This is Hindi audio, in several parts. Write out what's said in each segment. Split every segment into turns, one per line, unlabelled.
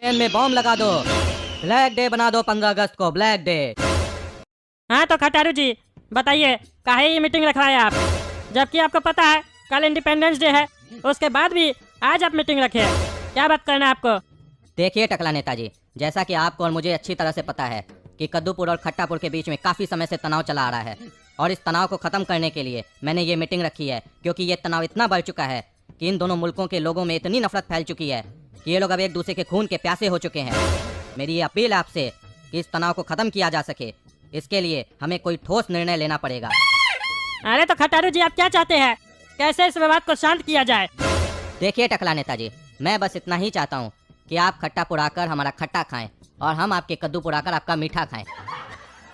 ट्रेन में बॉम्ब लगा दो, ब्लैक डे बना दो 15 अगस्त को, ब्लैक डे।
हाँ तो खटारू जी बताइए, काहे ये मीटिंग रखवाए आप, जबकि आपको पता है कल इंडिपेंडेंस डे है, उसके बाद भी आज आप मीटिंग रखे, क्या बात करना है आपको?
देखिए टकला नेताजी, जैसा कि आपको और मुझे अच्छी तरह से पता है कि कद्दूपुर और खट्टापुर के बीच में काफी समय से तनाव चला आ रहा है, और इस तनाव को खत्म करने के लिए मैंने ये मीटिंग रखी है, क्योंकि ये तनाव इतना बढ़ चुका है कि इन दोनों मुल्कों के लोगों में इतनी नफरत फैल चुकी है कि ये लोग अब एक दूसरे के खून के प्यासे हो चुके हैं। मेरी ये अपील है आपसे कि इस तनाव को खत्म किया जा सके, इसके लिए हमें कोई ठोस निर्णय लेना पड़ेगा।
अरे तो खटारू जी आप क्या चाहते हैं, कैसे इस विवाद को शांत किया जाए?
देखिए टकला नेताजी, मैं बस इतना ही चाहता हूँ कि आप खट्टापुर आकर हमारा खट्टा खाएं और हम आपके कद्दूपुर आकर आपका मीठा खाएं।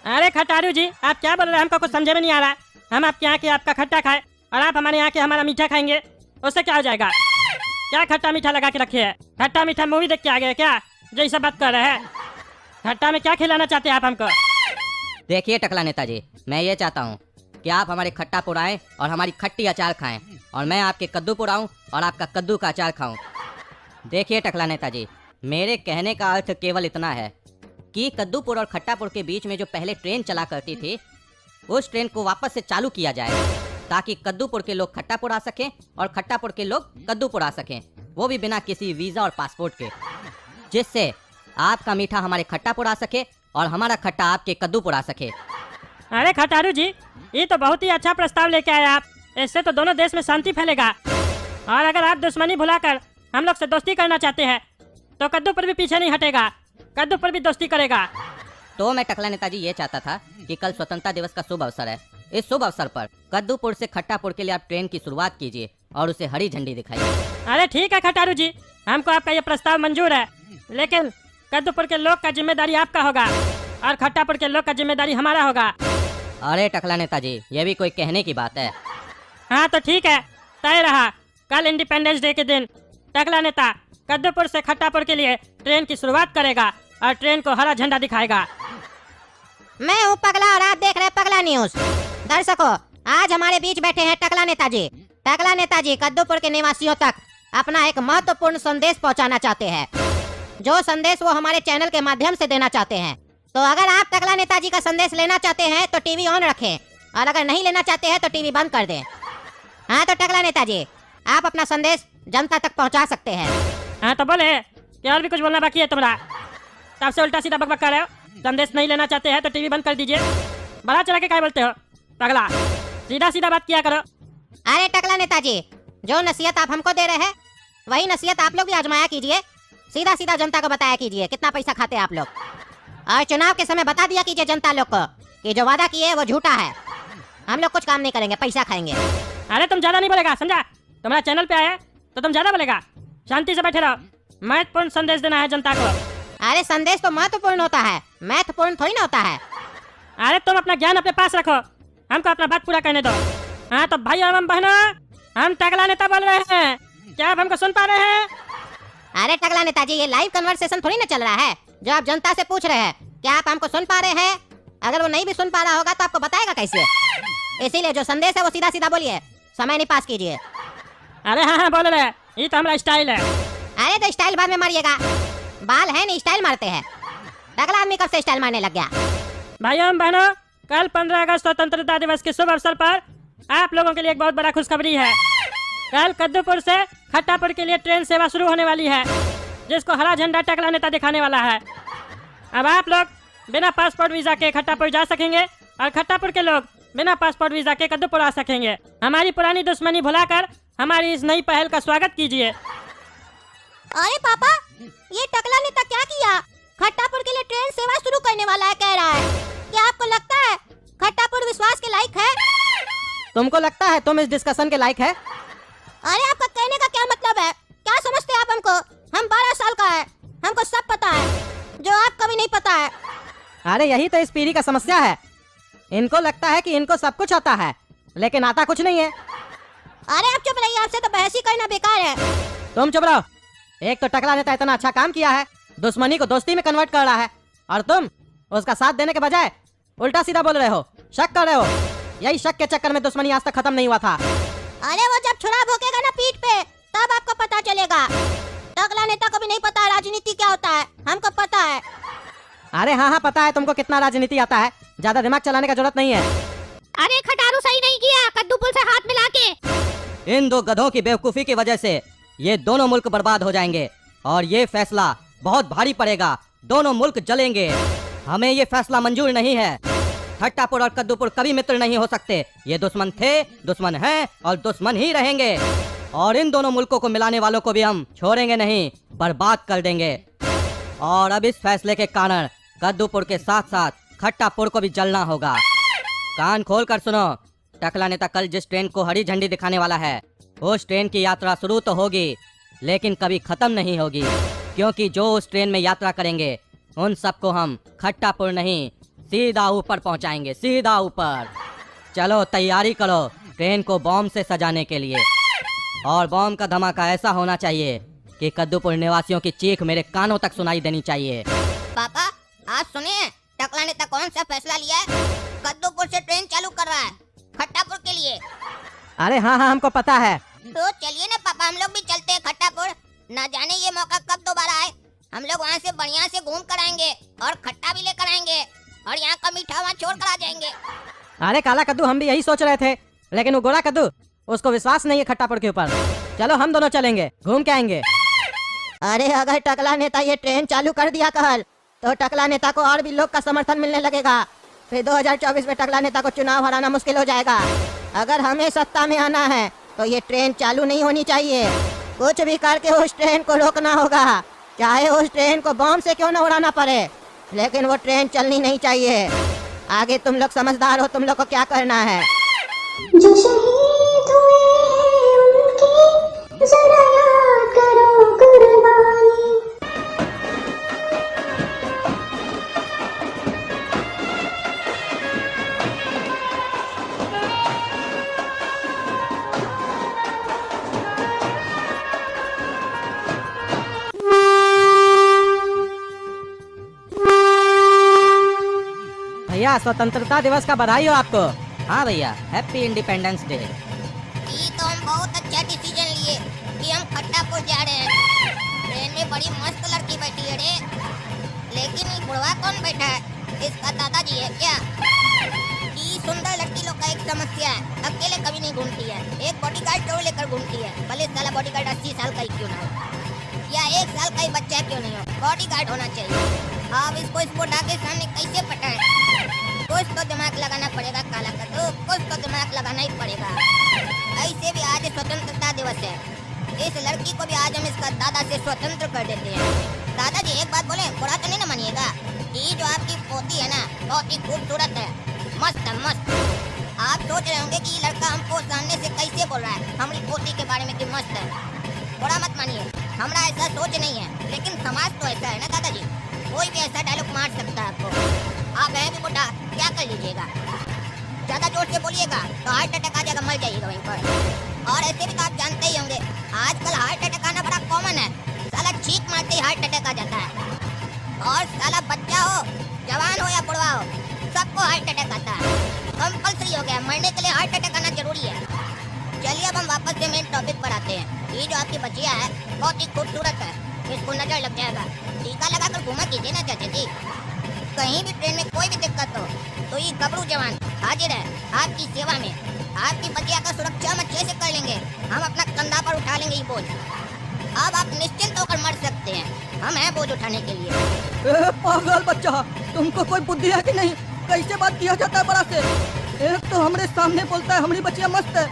अरे खटारू जी आप क्या बोल रहे हैं, हमको कुछ समझे में नहीं आ रहा है। हम आपके यहाँ के आपका खट्टा खाए और आप हमारे यहाँ के हमारा मीठा खाएंगे, उससे क्या हो जाएगा? क्या खट्टा मीठा लगा के रखे है? खट्टा मीठा मूवी देख के आ गए क्या जो ये सब बात कर रहे हैं? खट्टा में क्या खिलाना चाहते हैं आप हमको?
देखिए टकला नेताजी, मैं ये चाहता हूँ कि आप हमारे खट्टापुर आएं और हमारी खट्टी अचार खाएं, और मैं आपके कद्दूपुर आऊँ और आपका कद्दू का अचार खाऊं। देखिए टकला नेताजी, मेरे कहने का अर्थ केवल इतना है कि कद्दूपुर और खट्टापुर के बीच में जो पहले ट्रेन चला करती थी, उस ट्रेन को वापस से चालू किया जाए, ताकि कद्दूपुर के लोग खट्टापुर आ सकें और खट्टापुर के लोग कद्दूपुर आ सकें, वो भी बिना किसी वीज़ा और पासपोर्ट के, जिससे आपका मीठा हमारे खट्टापुर आ सके और हमारा खट्टा आपके कद्दूपुर आ सके।
अरे खटारू जी ये तो बहुत ही अच्छा प्रस्ताव लेके आए आप, इससे तो दोनों देश में शांति फैलेगा, और अगर आप दुश्मनी भुलाकर हम लोग से दोस्ती करना चाहते हैं तो कद्दूपुर भी पीछे नहीं हटेगा, कद्दूपुर भी दोस्ती करेगा।
तो मैं टकला नेताजी ये चाहता था कि कल स्वतंत्रता दिवस का शुभ अवसर है, इस शुभ अवसर पर कद्दूपुर से खट्टापुर के लिए आप ट्रेन की शुरुआत कीजिए और उसे हरी झंडी दिखाइए।
अरे ठीक है खटारू जी, हमको आपका ये प्रस्ताव मंजूर है, लेकिन कद्दूपुर के लोग का जिम्मेदारी आपका होगा और खट्टापुर के लोग का जिम्मेदारी हमारा होगा।
अरे टकला नेताजी, ये भी कोई कहने की बात है?
हाँ तो ठीक है, तय रहा, कल इंडिपेंडेंस डे के दिन टकला नेता कद्दूपुर से खट्टापुर के लिए ट्रेन की शुरुआत करेगा और ट्रेन को हरा झंडा दिखाएगा।
मैं हूँ पगला और आप देख रहे हैं पगला न्यूज। दर्शकों, आज हमारे बीच बैठे हैं टकला नेताजी। टकला नेताजी कद्दूपुर के निवासियों तक अपना एक महत्वपूर्ण संदेश पहुंचाना चाहते हैं, जो संदेश वो हमारे चैनल के माध्यम से देना चाहते हैं। तो अगर आप टकला नेताजी का संदेश लेना चाहते हैं तो टीवी ऑन रखें, और अगर नहीं लेना चाहते हैं तो टीवी बंद कर दें। हाँ तो टकला नेताजी, आप अपना संदेश जनता तक पहुंचा सकते हैं।
हाँ तो बोले, क्या और भी कुछ बोलना बाकी है तुम्हारा? तब से उल्टा सीधा बकबक कर रहे हो, संदेश नहीं लेना चाहते हैं तो टीवी बंद कर दीजिए, बड़ा चला के क्या बोलते हो पगला, सीधा सीधा बात किया करो।
अरे टकला नेताजी, जो नसीहत आप हमको दे रहे हैं वही नसीहत आप लोग भी आजमाया कीजिए, सीधा सीधा जनता को बताया कीजिए कितना पैसा खाते हैं आप लोग, और चुनाव के समय बता दिया कीजिए जनता लोग को कि जो वादा किए वो झूठा है, हम लोग कुछ काम नहीं करेंगे, पैसा खाएंगे।
अरे तुम ज्यादा नहीं बोलेगा, समझा? तुम्हारा चैनल पे आया तो तुम ज्यादा बोलेगा, शांति से बैठे रहो, महत्वपूर्ण संदेश देना है जनता को।
अरे संदेश तो महत्वपूर्ण होता है, महत्वपूर्ण थोड़ी ना होता है।
अरे तुम अपना ज्ञान अपने पास रखो, हमको अपना बात पूरा करने दो। हाँ तो भाई एवं बहनों, हम टकला नेता बोल रहे हैं, क्या आप हमको सुन पा रहे हैं?
अरे टकला नेताजी, ये लाइव कन्वर्सेशन थोड़ी ना चल रहा है जो आप जनता से पूछ रहे हैं, क्या आप हमको सुन पा रहे हैं? अगर वो नहीं भी सुन पा रहा होगा तो आपको बताएगा कैसे? इसीलिए जो संदेश है वो सीधा सीधा बोलिए, समय नहीं पास कीजिए।
अरे हाँ हाँ बोल रहे हैं, ये तो हमारा स्टाइल है।
अरे तो स्टाइल बाद में मारिएगा, बाल है नहीं स्टाइल मारते हैं। टकला आदमी कब से स्टाइल मारने लग गया?
भाइयों एवं बहनों, कल 15 अगस्त स्वतंत्रता दिवस के शुभ अवसर पर आप लोगों के लिए एक बहुत बड़ा खुशखबरी है। कल कद्दूपुर से खट्टापुर के लिए ट्रेन सेवा शुरू होने वाली है, जिसको हरा झंडा टकला नेता दिखाने वाला है। अब आप लोग बिना पासपोर्ट वीजा के खट्टापुर जा सकेंगे और खट्टापुर के लोग बिना पासपोर्ट वीजा के कद्दूपुर आ सकेंगे। हमारी पुरानी दुश्मनी भुलाकर हमारी इस नई पहल का स्वागत कीजिए।
अरे पापा, ये टकला नेता क्या किया? खट्टापुर के लिए ट्रेन सेवा शुरू करने वाला है कह रहा है। क्या आपको लगता है खट्टापुर विश्वास के लायक है?
तुमको लगता है तुम इस डिस्कशन के लायक है?
अरे आपका कहने का क्या मतलब है? क्या समझते हैं आप हमको? हम 12 साल का है, हमको सब पता है जो आपको भी नहीं पता है।
अरे यही तो इस पीढ़ी का समस्या है, इनको लगता है कि इनको सब कुछ आता है, लेकिन आता कुछ नहीं है।
अरे आप चुप रहिए, आपसे तो बहस ही करना बेकार है।
तुम चुप रहो। एक तो टकला नेता इतना अच्छा काम किया है, दुश्मनी को दोस्ती में कन्वर्ट कर रहा है, और तुम उसका साथ देने के बजाय उल्टा सीधा बोल रहे हो, शक कर रहे हो। यही शक के चक्कर में दुश्मनी आज तक खत्म नहीं हुआ था।
अरे वो जब छुरा भोंकेगा ना पीठ पे, तब आपको पता चलेगा। टकला नेता को भी नहीं पता है राजनीति क्या होता है, हमको पता है।
अरे हाँ हाँ पता है तुमको कितना राजनीति आता है, ज्यादा दिमाग चलाने का जरूरत नहीं है।
अरे खटारू सही नहीं किया, कद्दू पुल से हाथ मिला के।
इन दो गधों की बेवकूफी की वजह से ये दोनों मुल्क बर्बाद हो जाएंगे और ये फैसला बहुत भारी पड़ेगा, दोनों मुल्क जलेंगे। हमें ये फैसला मंजूर नहीं है। खट्टापुर और कद्दूपुर कभी मित्र नहीं हो सकते, ये दुश्मन थे, दुश्मन हैं और दुश्मन ही रहेंगे। और इन दोनों मुल्कों को मिलाने वालों को भी हम छोड़ेंगे नहीं, बर्बाद कर देंगे। और अब इस फैसले के कारण कद्दूपुर के साथ साथ खट्टापुर को भी जलना होगा। कान खोल कर सुनो, टकला नेता कल जिस ट्रेन को हरी झंडी दिखाने वाला है, उस ट्रेन की यात्रा शुरू तो होगी लेकिन कभी खत्म नहीं होगी, क्योंकि जो उस ट्रेन में यात्रा करेंगे उन सबको हम खट्टापुर नहीं सीधा ऊपर पहुंचाएंगे, सीधा ऊपर। चलो तैयारी करो ट्रेन को बॉम्ब से सजाने के लिए, और बॉम्ब का धमाका ऐसा होना चाहिए कि कद्दूपुर निवासियों की चीख मेरे कानों तक सुनाई देनी चाहिए।
पापा आप सुनिए, टकला नेता कौन सा फैसला लिया है? कद्दूपुर से ट्रेन चालू कर रहा है खट्टापुर के लिए।
अरे हाँ हाँ हमको पता है।
तो चलिए ना पापा, हम लोग भी चलते हैं खट्टापुर। ना जाने ये मौका कब दोबारा आए। हम लोग वहाँ से बढ़िया से घूम कर आएंगे और खट्टा भी लेकर आएंगे और यहाँ का मीठा वहाँ छोड़ कर आ जाएंगे।
अरे काला कद्दू हम भी यही सोच रहे थे, लेकिन वो गोरा कद्दू उसको विश्वास नहीं है खट्टापुर के ऊपर। चलो हम दोनों चलेंगे, घूम के आएंगे।
अरे अगर टकला नेता ये ट्रेन चालू कर दिया कल, तो टकला नेता को और भी लोग का समर्थन मिलने लगेगा। फिर 2024 में टकला नेता को चुनाव हराना मुश्किल हो जाएगा। अगर हमें सत्ता में आना है तो ये ट्रेन चालू नहीं होनी चाहिए। कुछ भी करके उस ट्रेन को रोकना होगा, चाहे उस ट्रेन को बम से क्यों न उड़ाना पड़े, लेकिन वो ट्रेन चलनी नहीं चाहिए। आगे तुम लोग समझदार हो, तुम लोग को क्या करना है।
जो शहीद हुए उनकी जरा याद करो कुर्बानी।
भैया स्वतंत्रता दिवस का बधाई हो आपको।
हाँ भैया, हैप्पी इंडिपेंडेंस डे।
ये तो हम बहुत अच्छा डिसीजन लिए कि हम खट्टापुर जा रहे हैं। ट्रेन में बड़ी मस्त लड़की बैठी है रे, लेकिन ये बुढ़वा कौन बैठा है? इसका दादाजी है क्या? ये सुंदर लड़की लोग का एक समस्या है, अकेले कभी नहीं घूमती है, एक बॉडीगार्ड जरूर लेकर घूमती है। भले साला बॉडीगार्ड 80 साल का ही क्यों ना हो, या 1 साल का ही बच्चा क्यों नहीं हो, बॉडीगार्ड होना चाहिए। अब इसको इस बुढ़ा के सामने कैसे पटाएं? कुछ तो दिमाग लगाना पड़ेगा काला कद्दू, कुछ तो दिमाग लगाना ही पड़ेगा। ऐसे भी आज स्वतंत्रता दिवस है, इस लड़की को भी आज हम इसका दादा से स्वतंत्र कर देते हैं। दादाजी एक बात बोले, बुरा तो नहीं ना मानिएगा। ये जो आपकी पोती है ना, बहुत ही खूबसूरत है, मस्त है मस्त। आप सोच रहे होंगे कि ये लड़का हमको सामने से कैसे बोल रहा है हमारी पोती के बारे में कि मस्त है। बुरा मत मानिए, हमारा ऐसा सोच नहीं है, लेकिन समाज तो ऐसा है ना दादाजी, कोई भी ऐसा डायलॉग मार सकता है आपको। आप हैं भी बुढ़ा, क्या कर लीजिएगा? ज्यादा जोर से बोलिएगा तो हार्ट अटैक आ जाएगा, मर जाइएगा वहीं पर। और ऐसे भी तो आप जानते ही होंगे, आजकल हार्ट अटैक आना बड़ा कॉमन है। साला छींक मारते ही हार्ट अटैक आ जाता है, और साला बच्चा हो, जवान हो या बुढ़वा हो, सबको हार्ट अटैक आता है। कंपल्सरी हो गया, मरने के लिए हार्ट अटैक आना जरूरी है। चलिए अब हम वापस से मेन टॉपिक पर आते हैं। ये जो आपकी बच्चिया है बहुत ही खूबसूरत है, इसको नजर लग जाएगा। टीका लगाकर घुमा कीजिए ना चाचा जी। कहीं भी ट्रेन में कोई भी दिक्कत हो तो ये गबरू जवान हाजिर है आपकी सेवा में। आपकी बच्चिया का सुरक्षा हम अच्छे से कर लेंगे, हम अपना कंधा पर उठा लेंगे ये बोझ। अब आप निश्चिंत होकर मर सकते हैं, हम हैं बोझ उठाने के लिए।
पागल बच्चा, तुमको कोई बुद्धि है कि नहीं? कैसे बात किया जाता है बड़ा से? एक तो हमारे सामने बोलता है हमारी बच्चिया मस्त है,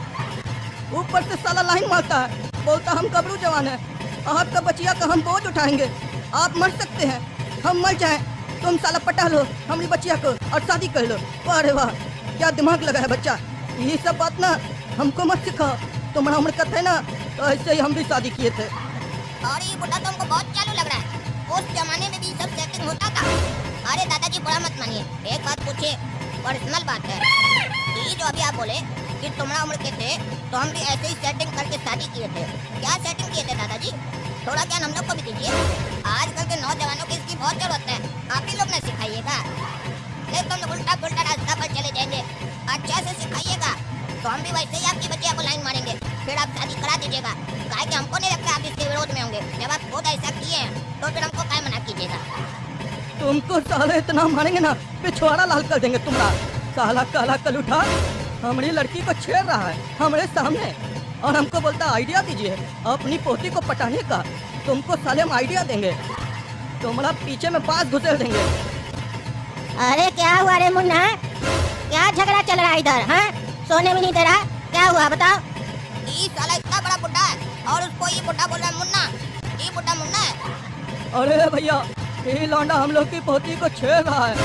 ऊपर से साला लाइन मारता है, बोलता हम गबरू जवान है, आपका बच्चिया का हम बोझ उठाएंगे। आप मर सकते हैं, हम मर जाएं, तुम साला पटा लो हमारी बच्चिया को और शादी कर लो। अरे वाह, क्या दिमाग लगा है बच्चा। ये सब बात ना हमको मत सिखाओ, तुम्हारा उम्र का था ना तो ऐसे ही हम भी शादी किए थे।
और ये बुढ़ा तो हमको बहुत चालू लग रहा है, उस जमाने में भी सब सेटिंग होता था। अरे दादाजी बुरा मत मानिए, एक बात पूछे, पर्सनल बात है। ये जो अभी आप बोले कि तुम्हारा उम्र के थे तो हम भी ऐसे ही सेटिंग करके शादी किए थे। क्या सेटिंग किए थे दादाजी? थोड़ा ज्ञान हम लोग को भी दीजिए, आजकल के नौजवानों की इसकी बहुत जरूरत है, आप ही लोग ने सिखाइएगा। नहीं तो हम लोग उल्टा पुल्टा रास्ता पर चले जाएंगे। अच्छा से सिखाइएगा तो हम भी वैसे ही आपकी बच्चिया को लाइन मारेंगे। फिर आप शादी करा दीजिएगा। काहे कि हमको नहीं लगता आप इसके विरोध में होंगे। जब आप खुद ऐसा किए हैं तो फिर हमको क्या मना कीजिएगा।
तुमको साले इतना मारेंगे ना पिछवाड़ा लाल कर देंगे तुम्हारा। साला काला कलूठा हमारी लड़की को छेड़ रहा है हमारे सामने और हमको बोलता आइडिया दीजिए अपनी पोती को पटाने का। तुमको साले हम आइडिया देंगे, तुम्हारा पीछे में बात घुसेड़ देंगे।
अरे क्या हुआ रे मुन्ना, क्या झगड़ा चल रहा है इधर? हाँ, सोने में नहीं दे रहा, क्या हुआ बताओ? ये साला इतना बड़ा बुड्ढा है और उसको ये बुड्ढा बोल रहा है मुन्ना। ये बुड्ढा मुन्ना है।
अरे भैया ये लौंडा हम लोग की पोती को छेड़ रहा है।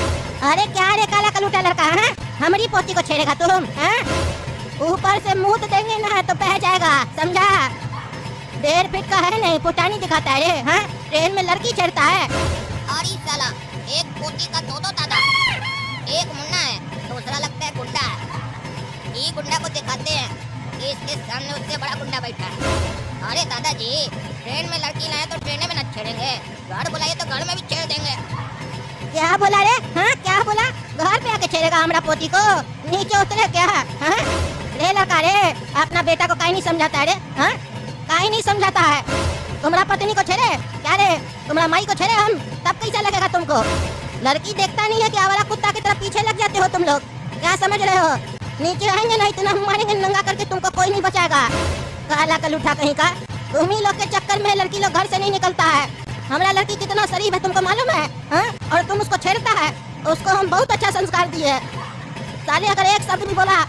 अरे क्या रे काला कलूटा लड़का, है हमारी पोती को छेड़ेगा तुम? ऊपर से मुंह तो देंगे ना तो बह जाएगा, समझा? 1.5 फीट का है नहीं, पुटानी दिखाता है रे। हाँ, ट्रेन में लड़की छेड़ता है। और ये साला एक पोती का दो दादा, एक मुन्ना है, दूसरा लगता है गुंडा है। ये गुंडा को दिखाते हैं कि इसके सामने उससे बड़ा गुंडा बैठा है। अरे दादाजी, ट्रेन में लड़की लाए तो ट्रेन में न छेड़ेंगे, घर बुलाइए तो घर में भी छेड़ देंगे। क्या बोला रे? हाँ, क्या बोला? घर पे आके छेड़ेगा हमारा पोती को? नीचे उतरे क्या? हाँ, रे लड़का रे, अपना बेटा को काहे नहीं समझाता है रे? हाँ, काहे नहीं समझाता है? तुम्हारा पत्नी को छेड़े क्या रे? तुम्हारा माई को छेड़े हम, तब कैसा लगेगा तुमको? लड़की देखता नहीं है कि आवारा कुत्ता की तरह पीछे लग जाते हो तुम लोग? क्या समझ रहे हो? नीचे आएंगे ना इतना मारेंगे नंगा करके, तुमको कोई नहीं बचाएगा। काला कलूठा कहीं का, तुम ही लोग के चक्कर में लड़की लोग घर से नहीं निकलता है। हमारा लड़की कितना शरीफ है तुमको मालूम है? हाँ? और तुम उसको छेड़ता है, उसको हम बहुत अच्छा संस्कार दिए। साले अगर एक शब्द भी बोला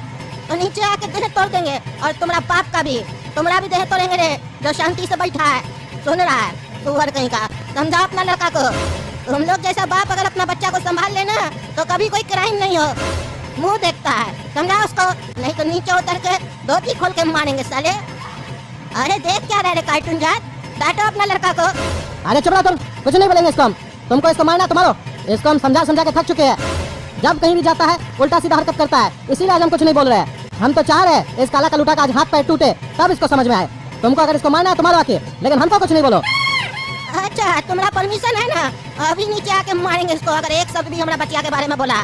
तो नीचे आके देह तोड़ देंगे, और तुम्हारा बाप का भी, तुम्हारा भी देह तोड़ेंगे रे, जो शांति से बैठा है सुन रहा है। तू कहीं का समझा अपना लड़का को। तुम लोग जैसा बाप अगर अपना बच्चा को संभाल लेना तो कभी कोई क्राइम नहीं हो। मुंह देखता है, समझा उसको? नहीं तो नीचे उतर के धोती खोल के मारेंगे साले। अरे देख क्या रहे कार्टून जात, डांटो अपना लड़का को।
अरे चुप रहो तुम, कुछ नहीं बोलेंगे इसको हम। तुमको इसको मारना तो मारो, इसको हम समझा समझा के थक चुके हैं। जब कहीं भी जाता है उल्टा सीधा हरकत करता है, इसीलिए आज हम कुछ नहीं बोल रहे हैं। हम तो चाह रहे हैं इस काला कलूटा का आज हाथ पैर टूटे, तब इसको समझ में आए। तुमको अगर इसको मारना है तो मारो आके, लेकिन हमको कुछ नहीं बोलो।
अच्छा, तुम्हारा परमिशन है ना? अभी नीचे आके मारेंगे इसको अगर एक शब्द भी हमारा बच्चिया के बारे में बोला।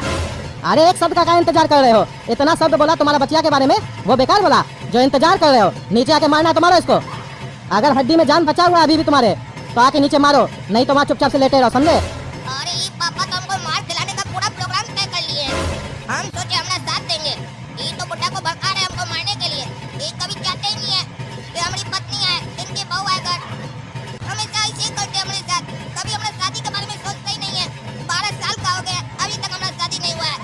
अरे एक शब्द का क्या इंतजार कर रहे हो? इतना शब्द बोला तुम्हारा बच्चिया के बारे में, वो बेकार बोला जो इंतजार कर रहे हो। नीचे आके मारना है तो मारो इसको। अगर हड्डी में जान बचा हुआ है अभी भी तुम्हारे, तो आके नीचे मारो, नहीं तो वहाँ चुपचाप से लेटे रहो, समझे?
अरे ये पापा तो हमको मार खिलाने का पूरा प्रोग्राम तय कर लिए। हम सोचे हमारा साथ देंगे, ये तो बुढ़ा को भड़का रहे हमको मारने के लिए। ये कभी चाहते ही नहीं है कि हमारी पत्नी है, इनकी बहू है घर, हमेशा ऐसे ही करते हमारे साथ। कभी हमारे शादी के बारे में सोचते ही नहीं है। 12 साल का हो गया, अभी तक हमारा शादी नहीं हुआ है।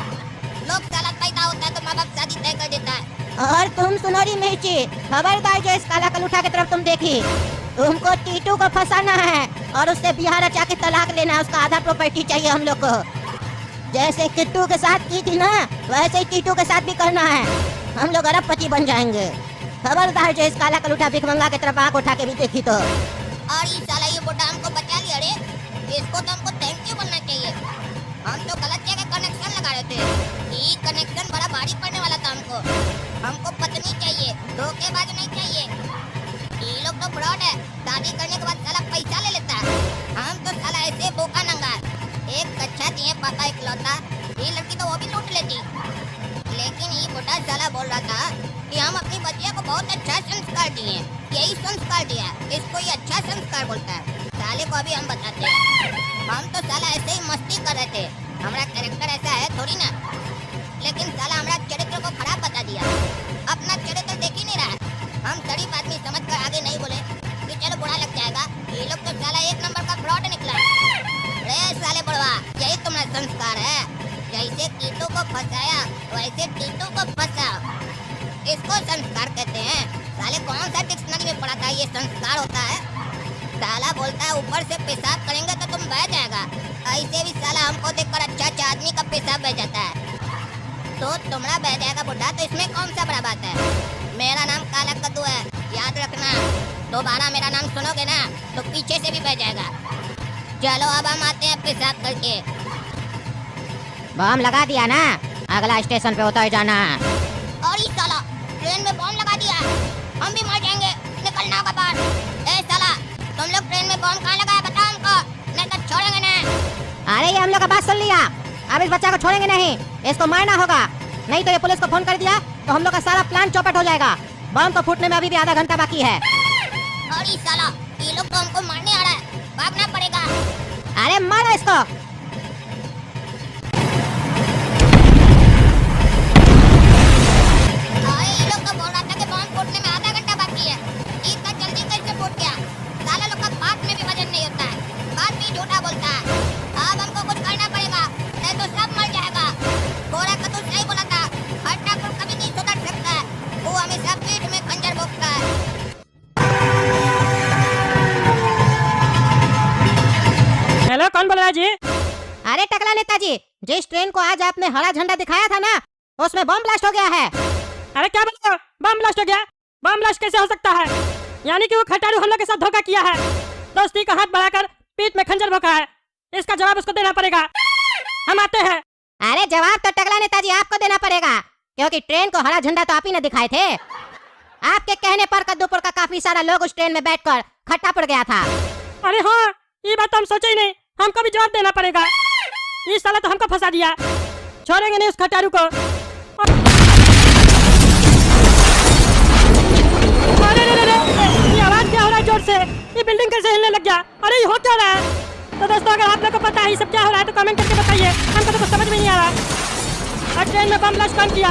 लोग साला पैदा होता है तो माँ बाप शादी तय कर देता है। और तुम सुनोरी मिर्ची, खबरदार जो इस काला कलूठा की तरफ तुम देखी, तुमको टीटू को फंसाना है और उससे बिहार रचा के तलाक लेना है। उसका आधा प्रॉपर्टी चाहिए हम लोग को। जैसे किट्टू के साथ की थी ना, वैसे ही टीटू के साथ भी करना है। हम लोग अरबपति बन जाएंगे। खबरदार जो इस काला कलूठा भिखमंगा की तरफ आंख उठा के भी देखी तो। और ये साला ये बुड्ढा हमको बचा लिया रे, इसको तो हमको थैंक यू बोलना चाहिए। हम तो गलत जगह कनेक्शन लगा रहे थे। ये कनेक्शन बड़ा भारी पड़ने वाला था हमको पत्नी चाहिए, धोखेबाज नहीं चाहिए। ये लोग तो फ्रॉड है, शादी करने के बाद साला पैसा ले लेता है। हम तो साला ऐसे भूखा नंगा, एक कच्चा दिए पापा इकलौता, ये लड़की तो वो भी लूट लेती। लेकिन ये बुढ़ा साला बोल रहा था कि हम अपनी बच्चिया को बहुत अच्छा संस्कार दिए, यही संस्कार दिया, इसको ये अच्छा संस्कार बोलता है। साले को अभी हम बताते हैं। हम तो साला ऐसे ही मस्ती कर रहे थे, हमारा कैरेक्टर ऐसा है थोड़ी ना। लेकिन साला हमारा चरित्र को खराब बता दिया। अपना चरित्र देख ही नहीं रहा है। हम शरीफ आदमी समझ कर आगे नहीं बोले कि चलो बुरा लग जाएगा। ये लोग तो साला एक नंबर का फ्रॉड निकला। रे साले बुढ़वा, यही तुम्हारा संस्कार है। जैसे कीटू को फंसाया वैसे टीटू को फंसाओ, इसको संस्कार कहते हैं। साले कौन सा डिक्शनरी में पढ़ा था ये संस्कार होता है? साला बोलता है ऊपर से पेशाब करेंगे तो तुम बह जाएगा। ऐसे भी साला हमको देखकर अच्छा आदमी का पेशाब बह जाता है, तो तुम्हारा बह जाएगा बुढ़ा, तो इसमें कौन सा बड़ा बात है? मेरा नाम काला कद्दू है, याद रखना। दोबारा मेरा नाम सुनोगे ना तो पीछे से भी बह जाएगा। चलो अब हम आते हैं पेशाब करके। बम लगा दिया ना, अगला स्टेशन पे उतर जाना। और ये साला ट्रेन में बम लगा दिया, हम भी मर जाएंगे, निकलना होगा बाहर। ए साला, तुम लोग ट्रेन में बम कहाँ लगाया बताओ हमको, नहीं तो छोड़ेंगे ना। अरे ये हम लोग का बात सुन लिया, अब इस बच्चा को छोड़ेंगे नहीं, इसको मारना होगा। नहीं तो ये पुलिस को फोन कर दिया तो हम लोग का सारा प्लान चौपट हो जाएगा। बम को फूटने में अभी भी आधा घंटा बाकी है।
अरे साला, ये लोग तो हमको मारने आ रहा है, भागना पड़ेगा।
अरे मारो इसको।
अरे ये लोग तो बोल रहा था कि बम फूटने में आधा घंटा बाकी है, इतना जल्दी कैसे फूट गया? साला लोग का बात में भी वजन नहीं होता है, बात भी झूठा बोलता है। अब हमको कुछ करना पड़ेगा, नहीं तो सब मर जाएगा। गोरा का तो सही बोला था, खट्टापुर कभी नहीं सुधर सकता है, वो हमेशा पीठ में खंजर भोंकता है।
हेलो, कौन बोल रहा है जी?
अरे टकला नेताजी, जिस ट्रेन को आज आपने हरा झंडा दिखाया था ना, उसमें बम ब्लास्ट हो गया है।
अरे क्या बोल रहे हो? बम ब्लास्ट हो गया? बम ब्लास्ट कैसे हो सकता है? यानी कि वो खटारू हम लोग के साथ धोखा किया है, दोस्ती का हाथ बढ़ाकर पीठ में खंजर भोंका है। इसका जवाब उसको देना पड़ेगा। हम आते हैं।
अरे जवाब तो टकला नेताजी आपको देना पड़ेगा, क्योंकि ट्रेन को हरा झंडा तो आप ही ने दिखाए थे। आपके कहने पर कद्दूपुर का काफी सारा लोग उस ट्रेन में बैठकर खट्टापुर गया था।
अरे हाँ, ये बात तो हम सोचे ही नहीं। हमको भी जवाब देना पड़ेगा। इस साला तो हमको फंसा दिया, छोड़ेंगे नहीं उस खटारू को। अरे रे रे रे, ये आवाज क्या हो रहा है जोर से? ये बिल्डिंग कैसे हिलने लग गया? अरे ये हो क्या रहा है? तो दोस्तों, अगर आप लोग को पता है ये सब क्या हो रहा है तो कमेंट करके बताइए। हमको तो कुछ समझ में नहीं आ रहा। और ट्रेन में बम ब्लास्ट कौन किया?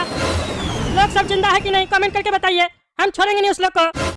लोग सब जिंदा है कि नहीं, कमेंट करके बताइए। हम छोड़ेंगे नहीं उस लोग को।